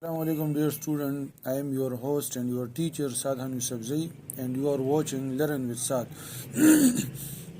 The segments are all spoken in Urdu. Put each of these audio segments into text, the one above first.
Assalamu alaikum dear student, I am your host and your teacher Sadhan Yusufzai and you are watching Learn with Saad.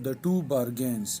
The Two Bargains,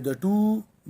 The Two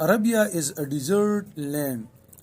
Arabia is a desert land.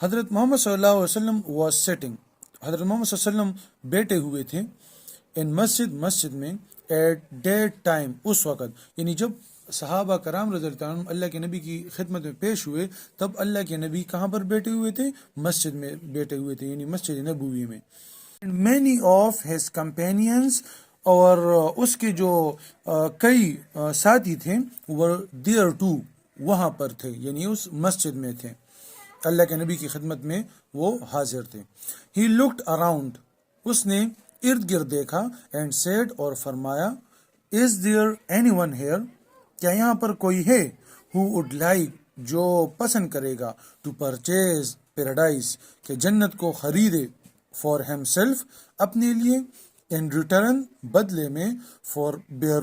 حضرت محمد صلی اللہ علیہ وسلم واز سیٹنگ، حضرت محمد صلی اللہ علیہ وسلم بیٹھے ہوئے تھے، ان مسجد میں، ایٹ دیٹ ٹائم، اس وقت، یعنی جب صحابہ کرام رضی اللہ عنہ اللہ کے نبی کی خدمت میں پیش ہوئے، تب اللہ کے نبی کہاں پر بیٹھے ہوئے تھے؟ مسجد میں بیٹھے ہوئے تھے، یعنی مسجد نبوی میں. مینی آف ہز کمپینینس، اور اس کے جو کئی ساتھی تھے، ور دیئر ٹو، وہاں پر تھے، یعنی اس مسجد میں تھے، اللہ کے نبی کی خدمت میں وہ حاضر تھے. ہی لکڈ اراؤنڈ، اس نے ارد گرد دیکھا، اینڈ سیڈ، اور فرمایا، is there any one here, کیا یہاں پر کوئی ہے، ہو وڈ لائک، جو پسند کرے گا، ٹو پرچیز پیراڈائز، کہ جنت کو خریدے، فار ہیم سیلف، اپنے لیے، ان ریٹرن، بدلے میں، فار بیئر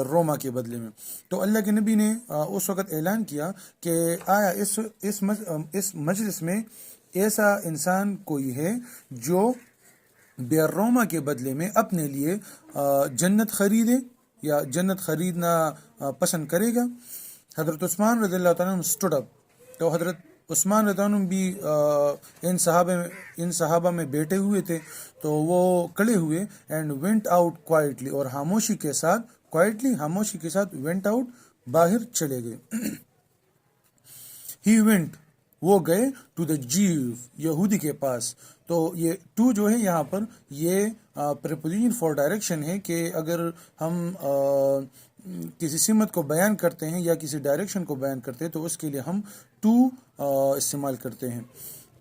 روما کے بدلے میں. تو اللہ کے نبی نے اس وقت اعلان کیا کہ آیا اس مجلس میں ایسا انسان کوئی ہے جو بیئر روما کے بدلے میں اپنے لیے جنت خریدے یا جنت خریدنا پسند کرے گا. حضرت عثمان رضی اللہ تعالیٰ اسٹوڈ اپ، تو حضرت عثمان رضی اللہ عنہ بھی ان صحابہ میں بیٹھے ہوئے تھے، تو وہ کھڑے ہوئے، اینڈ وینٹ آؤٹ کوائٹلی، اور خاموشی کے ساتھ وینٹ آؤٹ، باہر چلے گئے. ہی وینٹ، وہ گئے، ٹو دا جیو، یہودی کے پاس. تو یہ ٹو جو ہے یہاں پر یہ پریپوزیشن فار ڈائریکشن ہے، کہ اگر ہم کسی سمت کو بیان کرتے ہیں یا کسی ڈائریکشن کو بیان کرتے ہیں تو اس کے لیے ہم ٹو استعمال کرتے ہیں.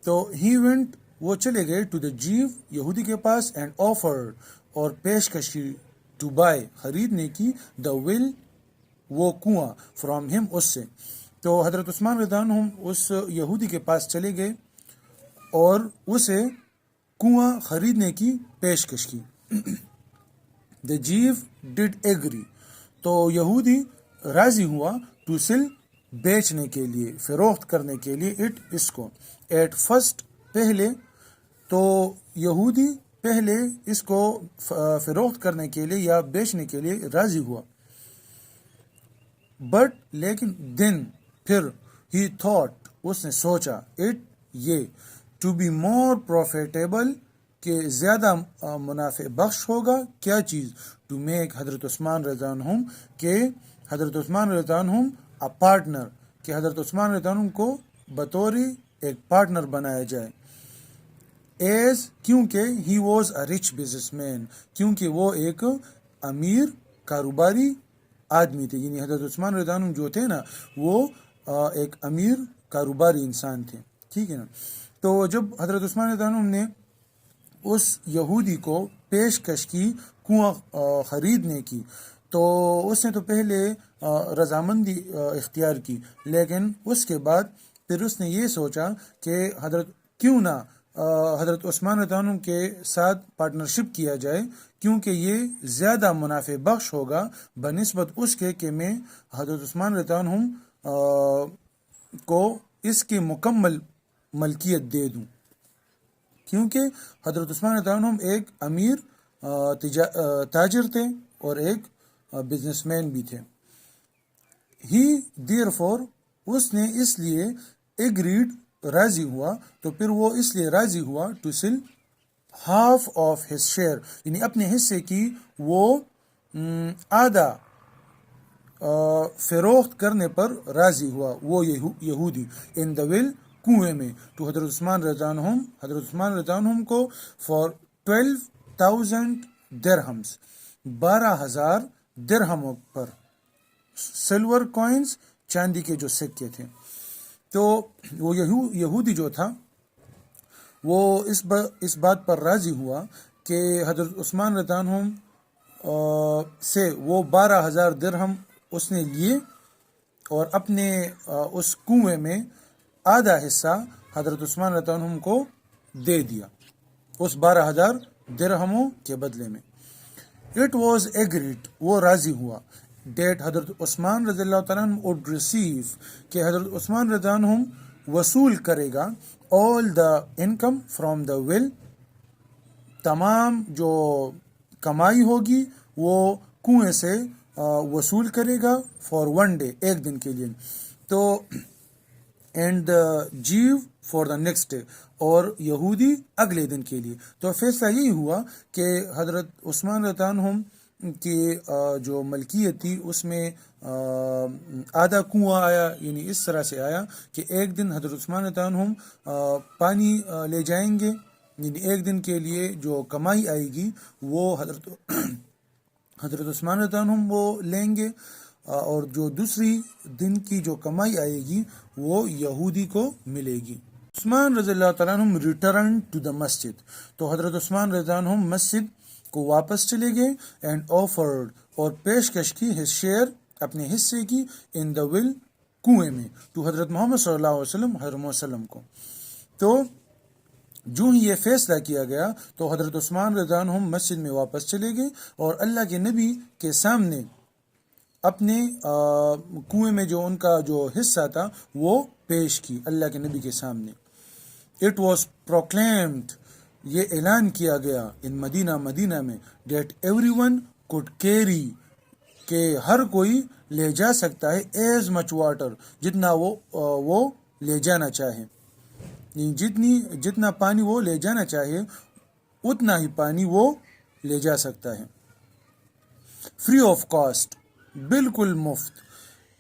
تو ہی وینٹ، وہ چلے گئے، ٹو دا جیو، یہودی کے پاس، اینڈ آفرڈ، اور پیشکشی، ٹو بائی، خریدنے کی، دا ویل، وہ کنواں، فرام ہم، اس سے. تو حضرت عثمان رضی اللہ عنہ اس یہودی کے پاس چلے گئے اور اسے کنواں خریدنے کی پیشکش کی. دا جیو ڈڈ ایگری، تو یہودی راضی ہوا، ٹو سیل، بیچنے کے لیے، فروخت کرنے کے لیے، اٹ، اس کو، ایٹ فرسٹ، پہلے. تو یہودی پہلے اس کو فروخت کرنے کے لیے یا بیچنے کے لیے راضی ہوا، بٹ، لیکن، دین، پھر، ہی تھاٹ، اس نے سوچا، اٹ، یہ، ٹو بی مور پروفیٹیبل، کہ زیادہ منافع بخش ہوگا، کیا چیز، ٹو میک، حضرت عثمان رضی اللہ عنہ، کہ حضرت عثمان رضی اللہ عنہ اے پارٹنر، کہ حضرت عثمان رضی اللہ عنہ کو بطور ایک پارٹنر بنایا جائے. ایز، کیونکہ، he was a rich business man, کیونکہ وہ ایک امیر کاروباری آدمی تھے، یعنی حضرت عثمان رضی اللہ عنہ جو تھے نا، وہ ایک امیر کاروباری انسان تھے، ٹھیک ہے نا. تو جب حضرت عثمان رضی اللہ عنہ نے اس یہودی کو پیشکش کی کنواں خریدنے کی، تو اس نے تو پہلے رضامندی اختیار کی، لیکن اس کے بعد پھر اس نے یہ سوچا کہ کیوں نہ حضرت عثمان رضی اللہ عنہ کے ساتھ پارٹنرشپ کیا جائے، کیونکہ یہ زیادہ منافع بخش ہوگا بنسبت اس کے کہ میں حضرت عثمان رضی اللہ عنہ کو اس کی مکمل ملکیت دے دوں، کیونکہ حضرت عثمان رضی اللہ عنہ ایک امیر تاجر تھے اور ایک بزنس مین بھی تھے. ہی دیر فور، اس نے اس لیے، ایگریڈ، راضی ہوا، تو پھر وہ اس لیے راضی ہوا، to sell half of his share, یعنی اپنے حصے کی وہ آدھا فروخت کرنے پر راضی ہوا وہ یہودی، ان دا ویل، کنویں میں، ٹو حضرت عثمان رضی اللہ عنہ، حضرت عثمان رضی اللہ عنہ کو، فار 12,000 درہمز، 12,000 درہموں پر، سلور کوئنز، چاندی کے جو سکے تھے. تو وہ یہودی جو تھا وہ اس بات پر راضی ہوا کہ حضرت عثمان رضی اللہ عنہ سے وہ 12,000 درہم اس نے لیے اور اپنے اس کنویں میں آدھا حصہ حضرت عثمان رضی اللہ عنہ کو دے دیا اس 12,000 درہموں کے بدلے میں. اٹ واز ایگریڈ، وہ راضی ہوا، ڈیٹ حضرت عثمان رضی اللہ تعالیٰ عنہ would receive، کہ حضرت عثمان رضی اللہ عنہ وصول کرے گا، all the income from the will، تمام جو کمائی ہوگی وہ کنویں سے وصول کرے گا، for one day، ایک دن کے لیے. تو and the Jew for the next day, اور یہودی اگلے دن کے لیے. تو فیصلہ یہی ہوا کہ حضرت عثمان رضی اللہ عنہم کی جو ملکیت تھی اس میں آدھا کنواں آیا، یعنی اس طرح سے آیا کہ ایک دن حضرت عثمان رضی اللہ عنہم پانی لے جائیں گے، یعنی ایک دن کے لیے جو کمائی آئے گی وہ حضرت عثمان رضی اللہ عنہم وہ لیں گے، اور جو دوسری دن کی جو کمائی آئے گی وہ یہودی کو ملے گی. عثمان رضی اللہ تعالیٰ عنہم ریٹرن ٹو دا مسجد، تو حضرت عثمان رضی اللہ عنہم مسجد کو واپس چلے گئے. اینڈ آفرڈ، اور پیشکش کی، ہز شیئر، اپنے حصے کی، ان دا ول، کنویں میں، ٹو حضرت محمد صلی اللہ علیہ وسلم، حضرت محمد صلی اللہ علیہ وسلم کو. تو جو ہی یہ فیصلہ کیا گیا تو حضرت عثمان رضی اللہ عنہم مسجد میں واپس چلے گئے اور اللہ کے نبی کے سامنے اپنے کنویں میں جو ان کا جو حصہ تھا وہ پیش کی اللہ کے نبی کے سامنے. اٹ واز پروکلیمڈ، یہ اعلان کیا گیا، ان مدینہ میں، that everyone could carry, کہ ہر کوئی لے جا سکتا ہے، ایز مچ واٹر، جتنا وہ لے جانا چاہے، جتنا پانی وہ لے جانا چاہے اتنا ہی پانی وہ لے جا سکتا ہے. فری آف کاسٹ، بالکل مفت،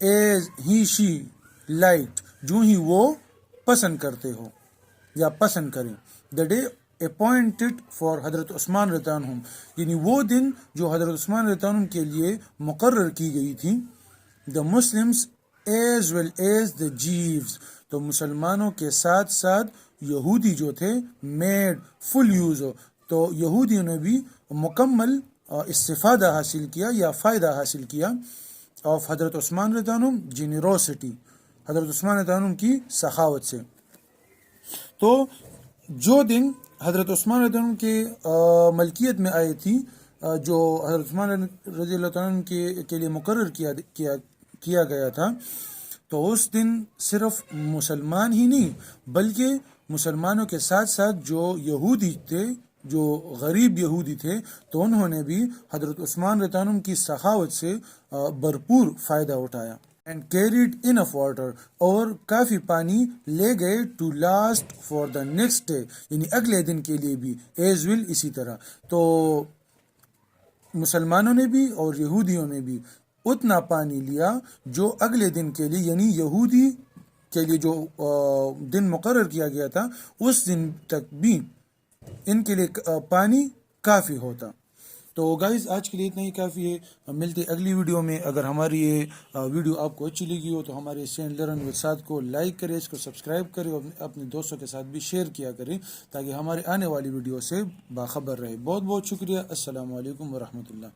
ایز ہی شی لائٹ، جو ہی وہ پسند کرتے ہو یا پسند کریں. دا ڈے اپوائنٹڈ فار حضرت عثمان رضی اللہ عنہم، یعنی وہ دن جو حضرت عثمان رضی اللہ عنہم کے لیے مقرر کی گئی تھی. The Muslims as well as the Jews, تو مسلمانوں کے ساتھ ساتھ یہودی جو تھے، میڈ فل یوز، تو یہودیوں نے بھی مکمل استفادہ حاصل کیا یا فائدہ حاصل کیا آف حضرت عثمان رضی اللہ عنہ جنروسٹی، حضرت عثمان رضی اللہ عنہ کی سخاوت سے. تو جو دن حضرت عثمان رضی اللہ عنہ کے ملکیت میں آئی تھی، جو حضرت عثمان رضی اللہ عنہ کے لیے مقرر کیا گیا تھا، تو اس دن صرف مسلمان ہی نہیں بلکہ مسلمانوں کے ساتھ ساتھ جو یہودی تھے، جو غریب یہودی تھے، تو انہوں نے بھی حضرت عثمان رضی اللہ عنہ کی سخاوت سے بھرپور فائدہ اٹھایا. اینڈ کیریڈ انف واٹر، اور کافی پانی لے گئے، to last for the next day, یعنی اگلے دن کے لیے بھی، ایز ول، اسی طرح. تو مسلمانوں نے بھی اور یہودیوں نے بھی اتنا پانی لیا جو اگلے دن کے لیے، یعنی یہودی کے لیے جو دن مقرر کیا گیا تھا اس دن تک بھی ان کے لیے پانی کافی ہوتا. تو گائز آج کے لیے اتنا ہی کافی ہے. ملتے اگلی ویڈیو میں. اگر ہماری یہ ویڈیو آپ کو اچھی لگی ہو تو ہمارے چینل لرن ود سعد کو لائک کریں، اس کو سبسکرائب کریں اور اپنے دوستوں کے ساتھ بھی شیئر کیا کریں تاکہ ہمارے آنے والی ویڈیو سے باخبر رہے. بہت بہت شکریہ. السلام علیکم ورحمۃ اللہ.